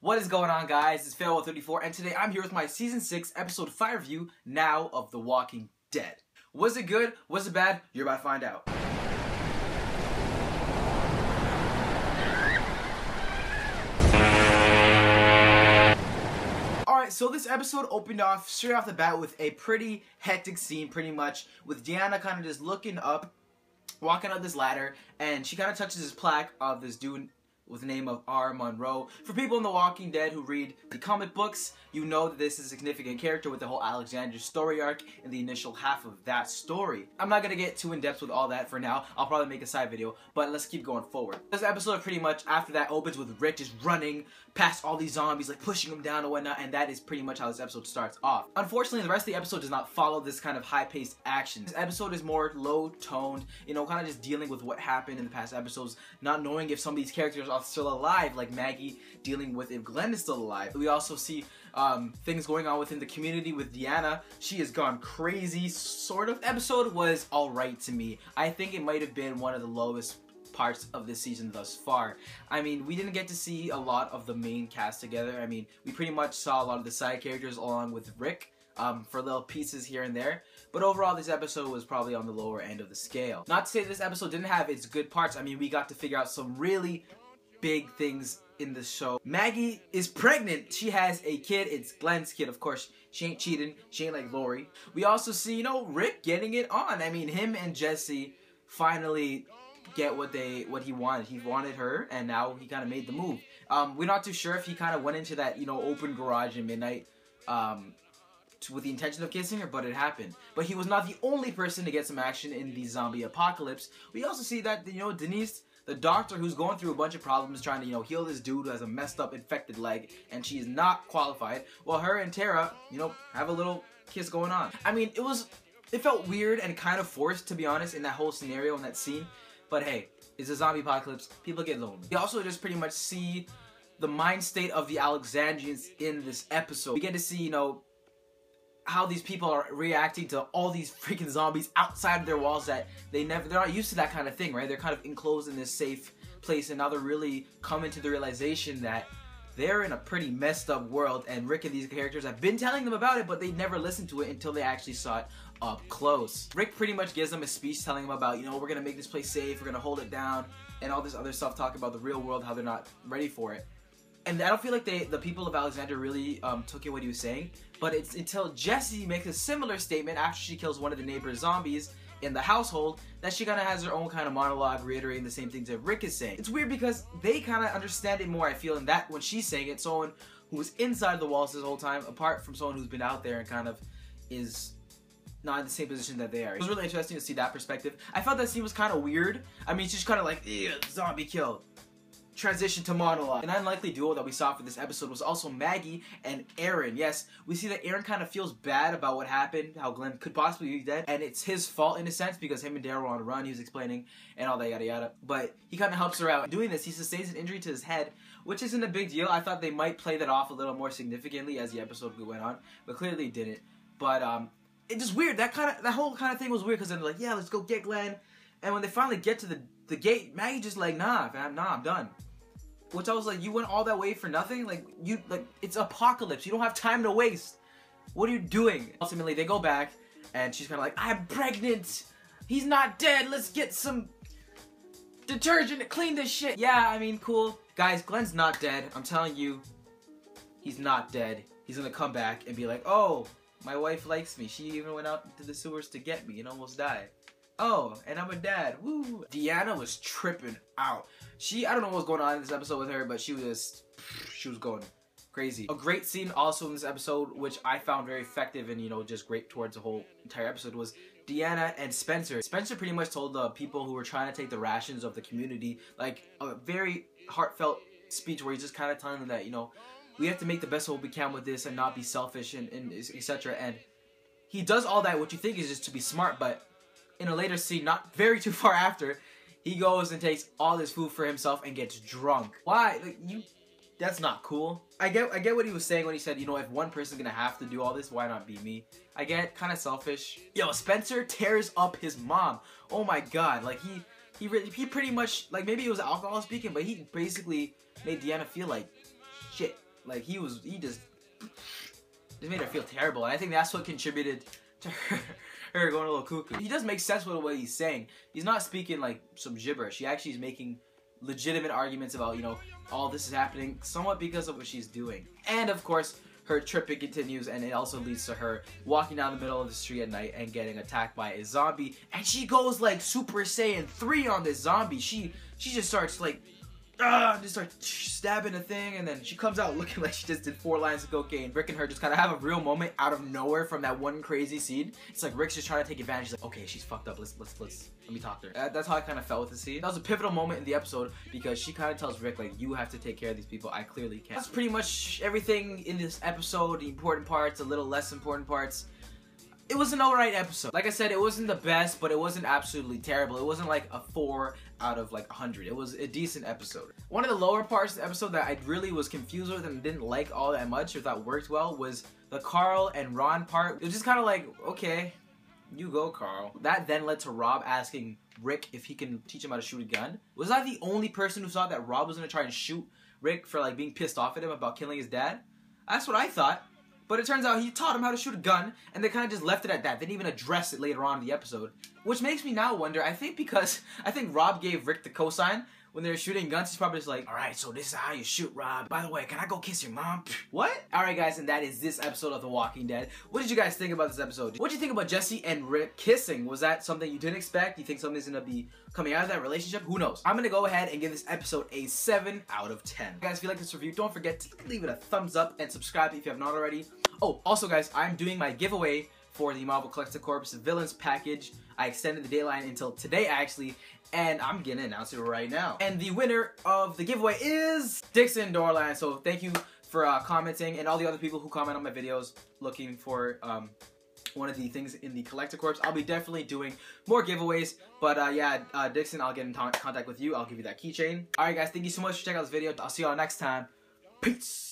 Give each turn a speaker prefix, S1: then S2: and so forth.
S1: What is going on, guys? It's Farewell34, and today I'm here with my Season 6, Episode 5 review, now of The Walking Dead. Was it good? Was it bad? You're about to find out. Alright, so this episode opened off straight off the bat with a pretty hectic scene, pretty much, with Deanna kind of just looking up, walking up this ladder, and she kind of touches this plaque of this dude with the name of R. Monroe. For people in The Walking Dead who read the comic books, you know that this is a significant character with the whole Alexandria story arc in the initial half of that story. I'm not going to get too in-depth with all that for now. I'll probably make a side video, but let's keep going forward. This episode pretty much after that opens with Rick just running past all these zombies, like pushing them down and whatnot, and that is pretty much how this episode starts off. Unfortunately, the rest of the episode does not follow this kind of high-paced action. This episode is more low-toned, you know, kind of just dealing with what happened in the past episodes, not knowing if some of these characters are still alive, like Maggie dealing with if Glenn is still alive. We also see things going on within the community with Deanna. She has gone crazy, sort of. The episode was alright to me. I think it might have been one of the lowest parts of this season thus far. I mean, we didn't get to see a lot of the main cast together. I mean, we pretty much saw a lot of the side characters along with Rick for little pieces here and there. But overall, this episode was probably on the lower end of the scale. Not to say this episode didn't have its good parts. I mean, we got to figure out some really big things in the show. Maggie is pregnant. She has a kid. It's Glenn's kid, of course. She ain't cheating. She ain't like Lori. We also see, you know, Rick getting it on. I mean, him and Jesse finally get what he wanted. He wanted her, and now he kind of made the move. We're not too sure if he kind of went into that, you know, open garage in midnight with the intention of kissing her, but it happened. But he was not the only person to get some action in the zombie apocalypse. We also see that, you know, Denise, the doctor who's going through a bunch of problems trying to, you know, heal this dude who has a messed up infected leg, and she is not qualified, while her and Tara, you know, have a little kiss going on. I mean, it felt weird and kind of forced, to be honest, in that whole scenario, in that scene. But hey, it's a zombie apocalypse. People get lonely. We also just pretty much see the mind state of the Alexandrians in this episode. We get to see, you know, how these people are reacting to all these freaking zombies outside of their walls that they're not used to that kind of thing, right? They're kind of enclosed in this safe place, and now they're really coming to the realization that they're in a pretty messed up world, and Rick and these characters have been telling them about it, but they never listened to it until they actually saw it up close. Rick pretty much gives them a speech telling them about, you know, we're gonna make this place safe, we're gonna hold it down, and all this other stuff, talking about the real world, how they're not ready for it. And I don't feel like the people of Alexandria really took in what he was saying, but it's until Jesse makes a similar statement after she kills one of the neighbor's zombies in the household that she kind of has her own kind of monologue reiterating the same things that Rick is saying. It's weird because they kind of understand it more, I feel, in that when she's saying it, someone who was inside the walls this whole time, apart from someone who's been out there and kind of is not in the same position that they are. It was really interesting to see that perspective. I felt that scene was kind of weird. I mean, she's kind of like, zombie killed. Transition to monologue. An unlikely duo that we saw for this episode was also Maggie and Aaron. Yes, we see that Aaron kind of feels bad about what happened, how Glenn could possibly be dead, and it's his fault in a sense because him and Daryl were on a run, he was explaining, and all that yada yada. But he kind of helps her out. Doing this, he sustains an injury to his head, which isn't a big deal. I thought they might play that off a little more significantly as the episode went on, but clearly didn't. But it's just weird. That whole kind of thing was weird because they're like, yeah, let's go get Glenn. And when they finally get to the gate, Maggie just like, nah, fam, nah, I'm done. Which I was like, you went all that way for nothing? Like, it's apocalypse. You don't have time to waste. What are you doing? Ultimately, they go back, and she's kind of like, I'm pregnant. He's not dead. Let's get some detergent to clean this shit. Yeah, I mean, cool. Guys, Glenn's not dead. I'm telling you, he's not dead. He's gonna come back and be like, oh, my wife likes me. She even went out into the sewers to get me and almost died. Oh, and I'm a dad. Woo! Deanna was tripping out. I don't know what was going on in this episode with her, but she was going crazy. A great scene also in this episode, which I found very effective and, you know, just great towards the whole entire episode, was Deanna and Spencer. Spencer pretty much told the people who were trying to take the rations of the community, like, a very heartfelt speech where he's just kind of telling them that, you know, we have to make the best of what we can with this and not be selfish and etc. And he does all that, what you think is just to be smart, but in a later scene, not very too far after, he goes and takes all this food for himself and gets drunk. Why? Like, that's not cool. I get what he was saying when he said, you know, if one person's gonna have to do all this, why not be me? I get kind of selfish. Yo, Spencer tears up his mom. Oh my god, like he pretty much, like, maybe it was alcohol speaking, but he basically made Deanna feel like shit. Like, he just made her feel terrible. And I think that's what contributed to her going a little cuckoo. He does make sense with what he's saying. He's not speaking like some gibberish. He actually is making legitimate arguments about, you know, all this is happening somewhat because of what she's doing. And of course, her tripping continues, and it also leads to her walking down the middle of the street at night and getting attacked by a zombie. And she goes like Super Saiyan 3 on this zombie. She just starts like, just starts stabbing a thing, and then she comes out looking like she just did 4 lines of cocaine. Rick and her just kind of have a real moment out of nowhere from that one crazy scene. It's like Rick's just trying to take advantage. He's like, okay, she's fucked up. Let me talk to her. That's how I kind of felt with the scene. That was a pivotal moment in the episode because she kind of tells Rick, like, you have to take care of these people. I clearly can't. That's pretty much everything in this episode. The important parts, the little less important parts. It was an alright episode. Like I said, it wasn't the best, but it wasn't absolutely terrible. It wasn't like a 4 out of like 100. It was a decent episode. One of the lower parts of the episode that I really was confused with and didn't like all that much or thought worked well was the Carl and Ron part. It was just kind of like, okay, you go, Carl. That then led to Rob asking Rick if he can teach him how to shoot a gun. Was I the only person who thought that Rob was going to try and shoot Rick for like being pissed off at him about killing his dad? That's what I thought. But it turns out he taught him how to shoot a gun, and they kind of just left it at that. They didn't even address it later on in the episode. Which makes me now wonder, I think Rob gave Rick the cosign when they were shooting guns. He's probably just like, alright, so this is how you shoot, Rob. By the way, can I go kiss your mom? What? Alright guys, and that is this episode of The Walking Dead. What did you guys think about this episode? What did you think about Jesse and Rick kissing? Was that something you didn't expect? You think something's gonna be coming out of that relationship? Who knows? I'm gonna go ahead and give this episode a 7 out of 10. Guys, if you like this review, don't forget to leave it a thumbs up and subscribe if you have not already. Oh, also guys, I'm doing my giveaway for the Marvel Collector Corps Villains package. I extended the deadline until today actually, and I'm gonna announce it right now. And the winner of the giveaway is Dixon Dorland. So thank you for commenting, and all the other people who comment on my videos looking for one of the things in the Collector Corps. I'll be definitely doing more giveaways, but yeah, Dixon, I'll get in contact with you. I'll give you that keychain. Alright guys, thank you so much for checking out this video. I'll see y'all next time. Peace!